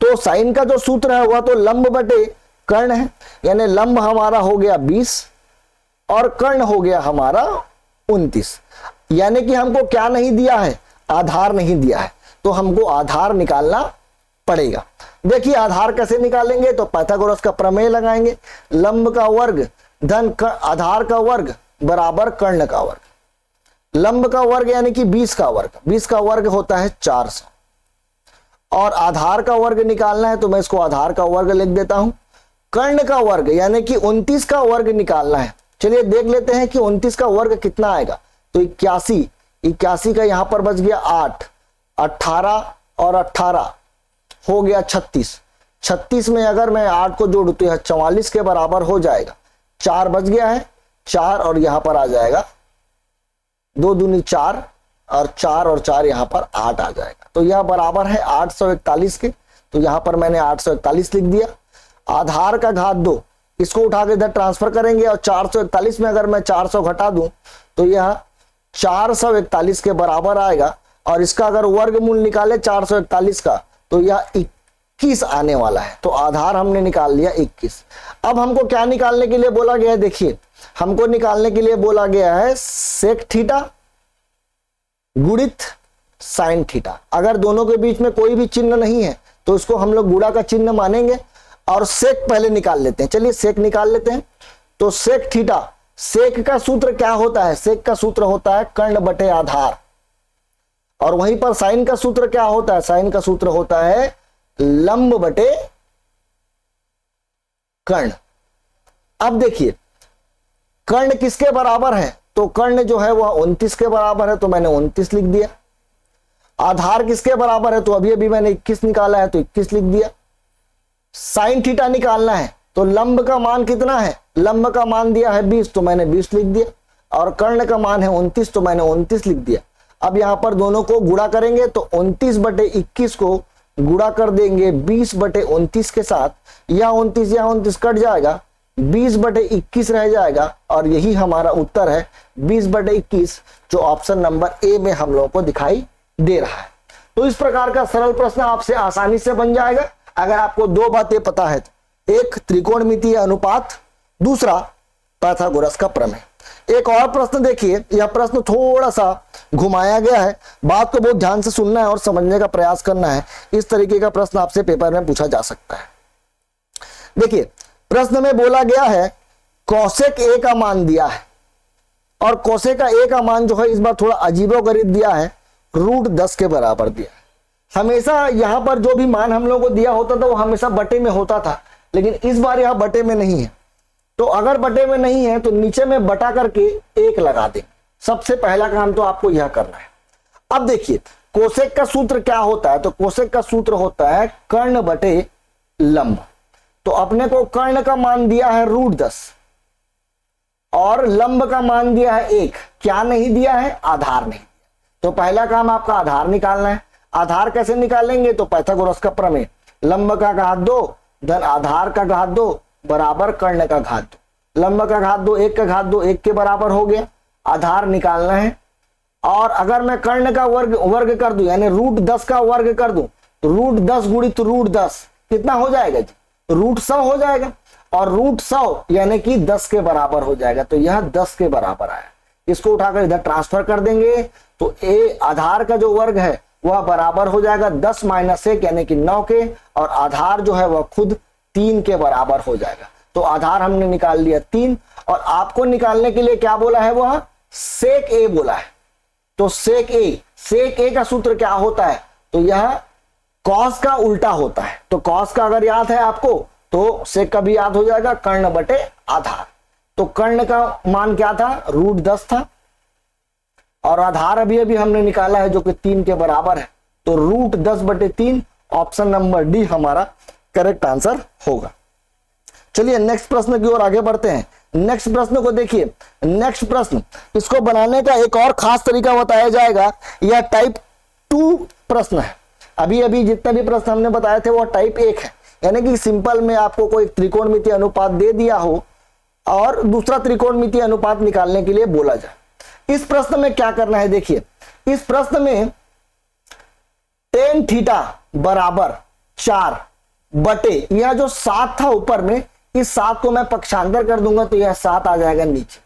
तो साइन का जो सूत्र है वह तो लंब बटे कर्ण है, यानी लंब हमारा हो गया 20 और कर्ण हो गया हमारा 29। यानी कि हमको क्या नहीं दिया है, आधार नहीं दिया है, तो हमको आधार निकालना पड़ेगा। देखिए आधार कैसे निकालेंगे, तो पाइथागोरस का प्रमेय लगाएंगे। लंब का वर्ग धन आधार का वर्ग बराबर कर्ण का वर्ग। लंब का वर्ग यानी कि 20 का वर्ग, 20 का वर्ग होता है 400 और आधार का वर्ग निकालना है तो मैं इसको आधार का वर्ग लिख देता हूं। कर्ण का वर्ग यानी कि 29 का वर्ग निकालना है। चलिए देख लेते हैं कि 29 का वर्ग कितना आएगा। तो 81 का यहां पर बच गया 8 18 और 18 हो गया 36। 36 में अगर मैं 8 को जोड़ू तो यह 44 के बराबर हो जाएगा। 4 बच गया है, 4 और यहां पर आ जाएगा 2 दूनी 4 और 4 और 4 यहां पर 8 आ जाएगा। तो यह बराबर है 841 के। तो यहां पर मैंने 841 लिख दिया। आधार का घात 2, इसको उठा के इधर ट्रांसफर करेंगे और 441 में अगर मैं 400 घटा दूं तो यह 441 के बराबर आएगा। और इसका अगर वर्गमूल निकाले 441 का तो यह 21 आने वाला है। तो आधार हमने निकाल लिया 21। अब हमको क्या निकालने के लिए बोला गया है? देखिए, हमको निकालने के लिए बोला गया है सेक थीटा गुणित साइन थीटा। अगर दोनों के बीच में कोई भी चिन्ह नहीं है तो इसको हम लोग गुणा का चिन्ह मानेंगे और सेक पहले निकाल लेते हैं। चलिए सेक निकाल लेते हैं। तो सेक थीटा, सेक का सूत्र क्या होता है? सेक का सूत्र होता है कर्ण बटे आधार। और वहीं पर साइन का सूत्र क्या होता है? साइन का सूत्र होता है लंब बटे कर्ण। अब देखिए कर्ण किसके बराबर है? तो कर्ण जो है वह 29 के बराबर है, तो मैंने 29 लिख दिया। आधार किसके बराबर है? तो अभी अभी मैंने 21 निकाला है तो 21 लिख दिया। साइन थीटा निकालना है तो लंब का मान कितना है? लंब का मान दिया है 20 तो मैंने 20 लिख दिया। और कर्ण का मान है 29 तो मैंने 29 लिख दिया। अब यहां पर दोनों को गुणा करेंगे तो 29 बटे 21 को गुणा कर देंगे 20 बटे 29 के साथ। यह 29 कट जाएगा, 20 बटे 21 रह जाएगा और यही हमारा उत्तर है 20 बटे 21, जो ऑप्शन नंबर ए में हम लोगों को दिखाई दे रहा है। तो इस प्रकार का सरल प्रश्न आपसे आसानी से बन जाएगा अगर आपको दो बातें पता है। एक त्रिकोणमितीय अनुपात, दूसरा पाइथागोरस का प्रमेय। एक और प्रश्न देखिए, यह प्रश्न थोड़ा सा घुमाया गया है, बात को बहुत ध्यान से सुनना है और समझने का प्रयास करना है। इस तरीके का प्रश्न आपसे पेपर में पूछा जा सकता है। देखिए प्रश्न में बोला गया है कोसेक ए का मान दिया है और कोसेक ए का मान जो है इस बार थोड़ा अजीबोगरीब दिया है, √10 के बराबर दिया है। हमेशा यहां पर जो भी मान हम लोगों को दिया होता था वो हमेशा बटे में होता था, लेकिन इस बार यह बटे में नहीं है। तो अगर बटे में नहीं है तो नीचे में बटा करके 1 लगा दें। सबसे पहला काम तो आपको यह करना है। अब देखिए कोसेक का सूत्र क्या होता है? तो कोसेक का सूत्र होता है कर्ण बटे लंब। तो अपने को कर्ण का मान दिया है √10 और लंब का मान दिया है 1। क्या नहीं दिया है? आधार नहीं। तो पहला काम आपका आधार निकालना है। आधार कैसे निकालेंगे? तो पाइथागोरस का प्रमेय, लंब का घात 2 धन आधार का घात 2 बराबर कर्ण का घात 2। लंब का घात 2 1 का घात 2 1 के बराबर हो गया। आधार निकालना है और अगर मैं कर्ण का वर्ग कर दूं यानी √10 का वर्ग कर दूं तो √10 गुणित √10 कितना हो जाएगा जी? √100 हो जाएगा और √100 यानी कि 10 के बराबर हो जाएगा। तो यह 10 के बराबर आया। इसको उठाकर इधर ट्रांसफर कर देंगे तो ए आधार का जो वर्ग है वह बराबर हो जाएगा 10 - 1 यानी कि 9 के, और आधार जो है वह खुद 3 के बराबर हो जाएगा। तो आधार हमने निकाल लिया 3। और आपको निकालने के लिए क्या बोला है? वह सेक ए बोला है। तो सेक ए का सूत्र क्या होता है? तो यह कॉस का उल्टा होता है। तो कॉस का अगर याद है आपको तो सेक का भी याद हो जाएगा, कर्ण बटे आधार। तो कर्ण का मान क्या था? √10 था और आधार अभी अभी हमने निकाला है जो कि 3 के बराबर है। तो √10 बटे 3 ऑप्शन नंबर डी हमारा करेक्ट आंसर होगा। चलिए नेक्स्ट प्रश्न की ओर आगे बढ़ते हैं। नेक्स्ट प्रश्न को देखिए। नेक्स्ट प्रश्न, इसको बनाने का एक और खास तरीका बताया जाएगा। यह टाइप 2 प्रश्न है। अभी अभी जितने भी प्रश्न हमने बताए थे वो टाइप 1 है, यानी कि सिंपल में आपको कोई त्रिकोणमितीय अनुपात दे दिया हो और दूसरा त्रिकोणमितीय अनुपात निकालने के लिए बोला जाए। इस प्रश्न में क्या करना है? देखिए इस प्रश्न में tan थीटा बराबर 4 बटे यह जो 7 था ऊपर में, इस 7 को मैं पक्षांतर कर दूंगा तो यह 7 आ जाएगा नीचे।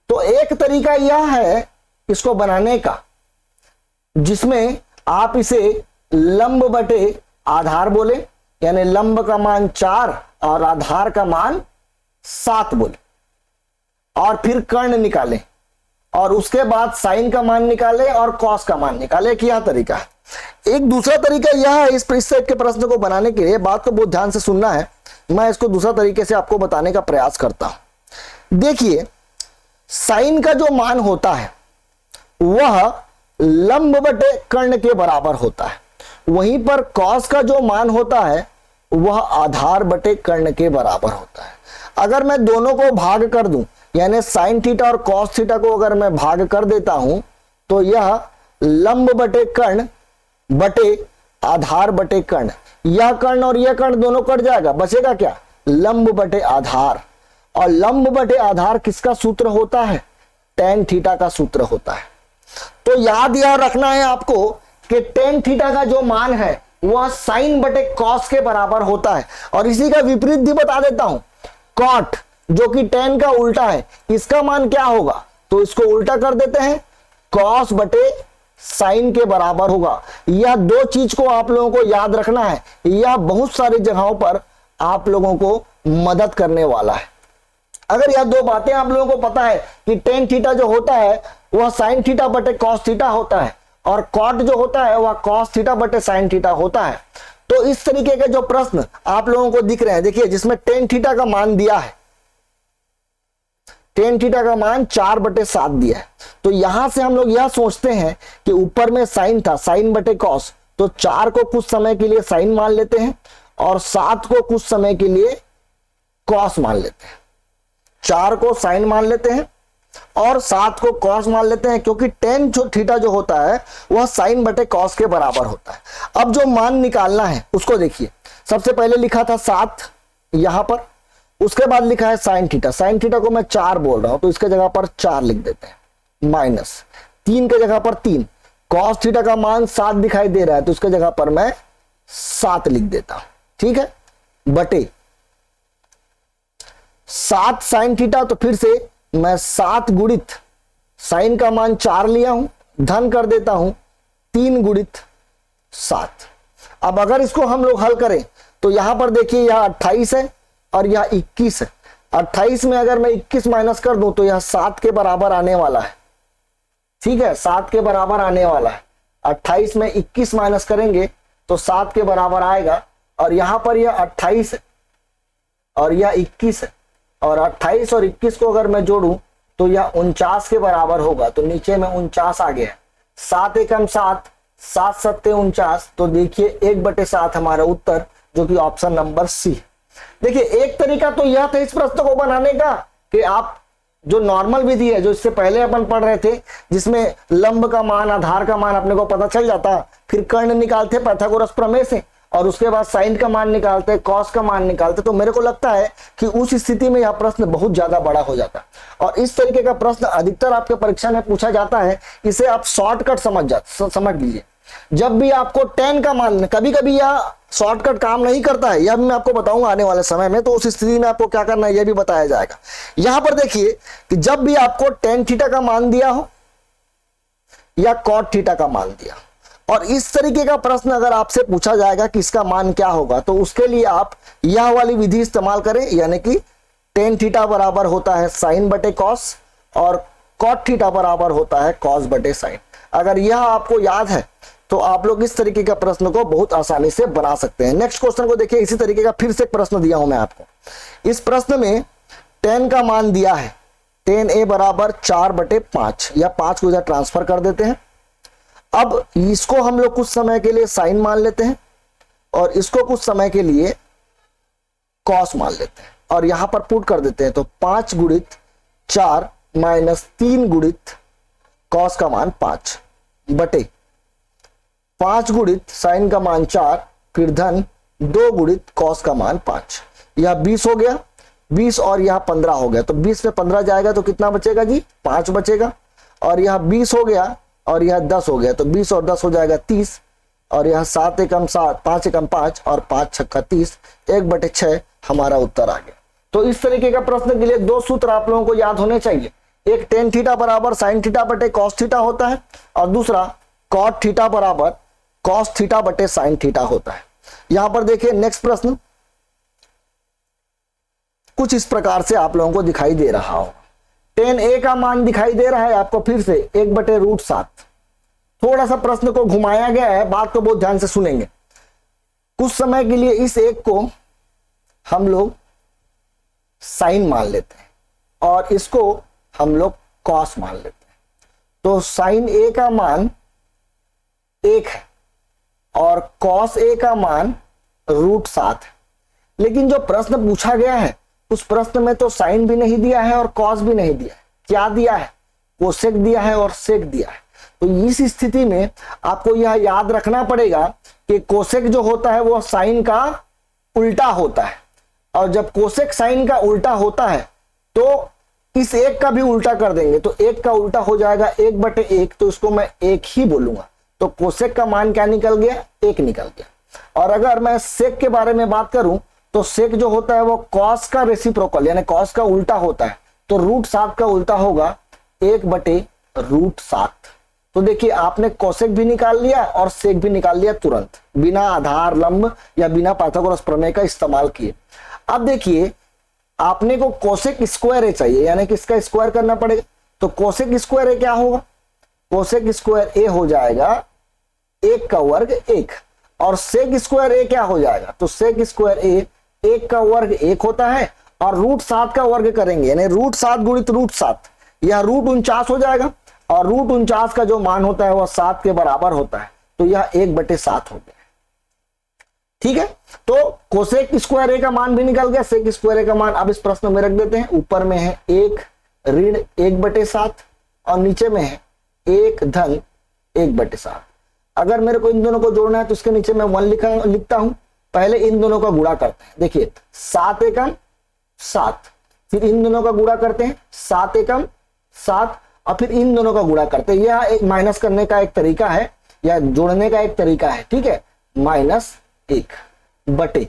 तो एक तरीका यह है इसको बनाने का जिसमें आप इसे लंब बटे आधार बोले, यानी लंब का मान 4 और आधार का मान 7 बोले, और फिर कर्ण निकालें और उसके बाद साइन का मान निकाले और कॉस का मान निकाले। कि यह तरीका है। एक दूसरा तरीका यह है इस टाइप के प्रश्न को बनाने के लिए, बात को बहुत ध्यान से सुनना है, मैं इसको दूसरा तरीके से आपको बताने का प्रयास करता हूं। देखिए साइन का जो मान होता है वह लंब बटे कर्ण के बराबर होता है, वहीं पर कॉस का जो मान होता है वह आधार बटे कर्ण के बराबर होता है। अगर मैं दोनों को भाग कर दूं, यानी साइन थीटा और कॉस थीटा को अगर मैं भाग कर देता हूं, तो यह लंब बटे कर्ण बटे आधार बटे कर्ण, यह कर्ण और यह कर्ण दोनों कट जाएगा, बचेगा क्या, लंब बटे आधार। और लंब बटे आधार किसका सूत्र होता है, टेन थीटा का सूत्र होता है। तो याद यह रखना है आपको कि टेन थीटा का जो मान है वह साइन बटे कॉस के बराबर होता है। और इसी का विपरीत भी बता देता हूं, कॉट जो कि टेन का उल्टा है, इसका मान क्या होगा, तो इसको उल्टा कर देते हैं, कॉस बटे साइन के बराबर होगा। यह दो चीज को आप लोगों को याद रखना है, यह बहुत सारी जगहों पर आप लोगों को मदद करने वाला है। अगर यह दो बातें आप लोगों को पता है कि टेन थीटा जो होता है वह साइन थीटा बटे कॉस थीटा होता है, और कॉट जो होता है वह कॉस थीटा बटे साइन थीटा होता है, तो इस तरीके के जो प्रश्न आप लोगों को दिख रहे हैं, देखिए जिसमें टेन थीटा का मान दिया है, टेन थीटा का मान 4/7 दिया है, तो यहां से हम लोग यह सोचते हैं कि ऊपर में साइन था, साइन बटे कॉस, तो 4 को कुछ समय के लिए साइन मान लेते हैं और 7 को कुछ समय के लिए कॉस मान लेते हैं। 4 को साइन मान लेते हैं और 7 को कॉस मान लेते हैं, क्योंकि टेन जो थीटा जो होता है वह साइन बटे कॉस के बराबर होता है। अब जो मान निकालना है उसको देखिए, सबसे पहले लिखा था 7 यहां पर, उसके बाद लिखा है साइन थीटा, साइन थीटा को मैं 4 बोल रहा हूं तो इसके जगह पर 4 लिख देते हैं, माइनस 3 के जगह पर 3, कॉस थीटा का मान 7 दिखाई दे रहा है तो इसके जगह पर मैं 7 लिख देता हूं, ठीक है, बटे 7 साइन थीटा, तो फिर से मैं 7 गुणित साइन का मान 4 लिया हूं, धन कर देता हूं 3 गुणित 7। अब अगर इसको हम लोग हल करें तो यहां पर देखिए यह 28 है और यह 21 है, 28 में अगर मैं 21 माइनस कर दूं तो यह 7 के बराबर आने वाला है, ठीक है, 7 के बराबर आने वाला है। 28 में 21 माइनस करेंगे तो 7 के बराबर आएगा, और यहां पर यह 28 है और यह 21 है, और 28 और 21 को अगर मैं जोड़ूं तो यह 49 के बराबर होगा, तो नीचे में 49 आ गया, 7 एकम 7, 7 सत्ते 49, तो देखिए 1/7 हमारा उत्तर, जो कि ऑप्शन नंबर सी। देखिए एक तरीका तो यह था इस प्रश्न को बनाने का कि आप जो नॉर्मल विधि है जो इससे पहले अपन पढ़ रहे थे, जिसमें लंब का मान आधार का मान अपने को पता चल जाता, फिर कर्ण निकालते पाइथागोरस प्रमेय से, और उसके बाद साइन का मान निकालते, कॉस का मान निकालते, तो मेरे को लगता है कि उस स्थिति में यह प्रश्न बहुत ज्यादा बड़ा हो जाता। और इस तरीके का प्रश्न अधिकतर आपके परीक्षा में पूछा जाता है, इसे आप शॉर्टकट समझ लीजिए। जब भी आपको 10 का मान, कभी कभी यह शॉर्टकट काम नहीं करता है, यह भी मैं आपको बताऊंगा आने वाले समय में, तो उस स्थिति में आपको क्या करना है यह भी बताया जाएगा। यहां पर देखिए कि जब भी आपको टेन थीटा का मान दिया हो या कॉट थीटा का मान दिया, और इस तरीके का प्रश्न अगर आपसे पूछा जाएगा कि इसका मान क्या होगा, तो उसके लिए आप यह वाली विधि इस्तेमाल करें, यानी कि टेन थीटा बराबर होता है साइन बटे कॉस और कॉट थीटा बराबर होता है कॉस बटे साइन। अगर यह आपको याद है तो आप लोग इस तरीके का प्रश्न को बहुत आसानी से बना सकते हैं। नेक्स्ट क्वेश्चन को देखिए, इसी तरीके का फिर से एक प्रश्न दिया हूं मैं आपको। इस प्रश्न में 10 का मान दिया है, 10a बराबर 4/5, या 5 को इधर ट्रांसफर कर देते हैं। अब इसको हम लोग कुछ समय के लिए साइन मान लेते हैं और इसको कुछ समय के लिए कॉस मान लेते हैं, और यहां पर पुट कर देते हैं, तो 5 गुणित 4 माइनस 3 गुणित कॉस का मान 5 बटे 5 गुणित साइन का मान 4, फिर धन 2 गुणित कॉस का मान 5। यह 20 हो गया, 20 और यह 15 हो गया, तो 20 में 15 जाएगा तो कितना बचेगा जी, 5 बचेगा। और यह 20 हो गया और यह 10 हो गया, तो 20 और 10 हो जाएगा 30, और यह 7 एकम 7, 5 एकम 5 और 5 छक्का 30, 1/6 हमारा उत्तर आ गया। तो इस तरीके का प्रश्न के लिए 2 सूत्र आप लोगों को याद होने चाहिए, एक टेन थीटा बराबर साइन थीटा बटे कॉस थीटा होता है, और दूसरा कॉट थीटा बराबर कॉस थीटा बटे साइन थीटा होता है। यहां पर देखिए नेक्स्ट प्रश्न कुछ इस प्रकार से आप लोगों को दिखाई दे रहा हो। 10a का मान दिखाई दे रहा है आपको फिर से 1/√7। थोड़ा सा प्रश्न को घुमाया गया है, बात को बहुत ध्यान से सुनेंगे। कुछ समय के लिए इस एक को हम लोग साइन मान लेते हैं और इसको हम लोग कॉस मान लेते हैं। तो साइन a का मान 1 है और cos a का मान √7 है। लेकिन जो प्रश्न पूछा गया है उस प्रश्न में तो साइन भी नहीं दिया है और cos भी नहीं दिया है। क्या दिया है? कोसेक दिया है और सेक दिया है। तो इस स्थिति में आपको यह याद रखना पड़ेगा कि कोसेक जो होता है वो साइन का उल्टा होता है, और जब कोसेक साइन का उल्टा होता है तो इस एक का भी उल्टा कर देंगे तो एक का उल्टा हो जाएगा 1/1, तो इसको मैं 1 ही बोलूंगा। तो कोसेक का मान क्या निकल गया? 1 निकल गया। और अगर मैं सेक के बारे में बात करूं तो सेक जो होता है वो कॉस का रेसिप्रोकल यानी कॉस का उल्टा होता है, तो √7 का उल्टा होगा 1/√7। तो देखिए आपने कोसेक भी निकाल लिया और सेक भी निकाल लिया तुरंत, बिना आधार लंब या बिना पाइथागोरस प्रमेय का इस्तेमाल किए। अब देखिए आपने को कोसेक स्क्वायर ए चाहिए, यानी कि इसका स्क्वायर करना पड़ेगा। तो कोसेक स्क्वायर ए क्या होगा? कोसेक स्क्वायर ए हो जाएगा 1 का वर्ग 1, और सेक स्क्वायर ए क्या हो जाएगा? तो सेक स्क्वायर ए 1 का वर्ग 1 होता है और √7 का वर्ग करेंगे यानी √7 गुणित √7, यह √49 हो जाएगा, और √49 का जो मान होता है वह 7 के बराबर होता है, तो यह 1/7 हो गया। ठीक है, तो कोसेक स्क्वायर ए का मान भी निकल गया, सेक स्क्वायर ए का मान अब इस प्रश्न में रख देते हैं। ऊपर में है 1 ऋण 1/7 और नीचे में है 1 धन 1/7। अगर मेरे को इन दोनों को जोड़ना है तो इसके नीचे मैं 1 लिखता हूं। पहले इन दोनों का गुणा करते हैं। देखिए 7 एकम 7, फिर इन दोनों का गुणा करते हैं 7 एकम 7, और फिर इन दोनों का गुणा करते हैं। यह एक माइनस करने का एक तरीका है या जोड़ने का एक तरीका है। ठीक है, -1 बटे,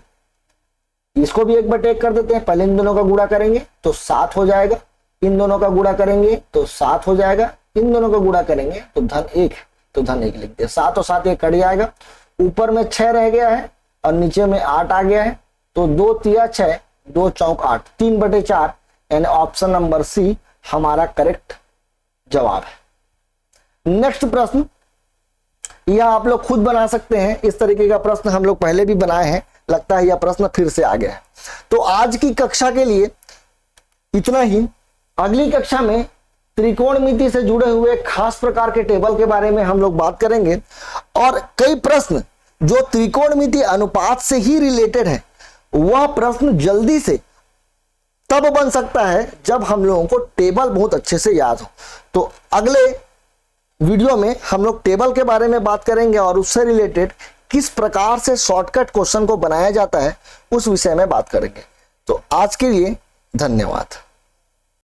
इसको भी 1/1 कर देते हैं। पहले इन दोनों का गुणा करेंगे तो 7 हो जाएगा, इन दोनों का गुणा करेंगे तो 7 हो जाएगा, इन दोनों का गुणा करेंगे तो धन 1, तो धन 1 लिखते हैं। 7 और 7 1 कट जाएगा, ऊपर में 6 रह गया है और नीचे में 8 आ गया है, तो 2 तिया 6, 2 चौक 8, 3/4, यानी ऑप्शन नंबर सी हमारा करेक्ट जवाब है। नेक्स्ट प्रश्न, यह आप लोग खुद बना सकते हैं। इस तरीके का प्रश्न हम लोग पहले भी बनाए हैं, लगता है यह प्रश्न फिर से आ गया है। तो आज की कक्षा के लिए इतना ही। अगली कक्षा में त्रिकोणमिति से जुड़े हुए खास प्रकार के टेबल के बारे में हम लोग बात करेंगे, और कई प्रश्न जो त्रिकोणमिति अनुपात से ही रिलेटेड है, वह प्रश्न जल्दी से तब बन सकता है जब हम लोगों को टेबल बहुत अच्छे से याद हो। तो अगले वीडियो में हम लोग टेबल के बारे में बात करेंगे और उससे रिलेटेड किस प्रकार से शॉर्टकट क्वेश्चन को बनाया जाता है उस विषय में बात करेंगे। तो आज के लिए धन्यवाद।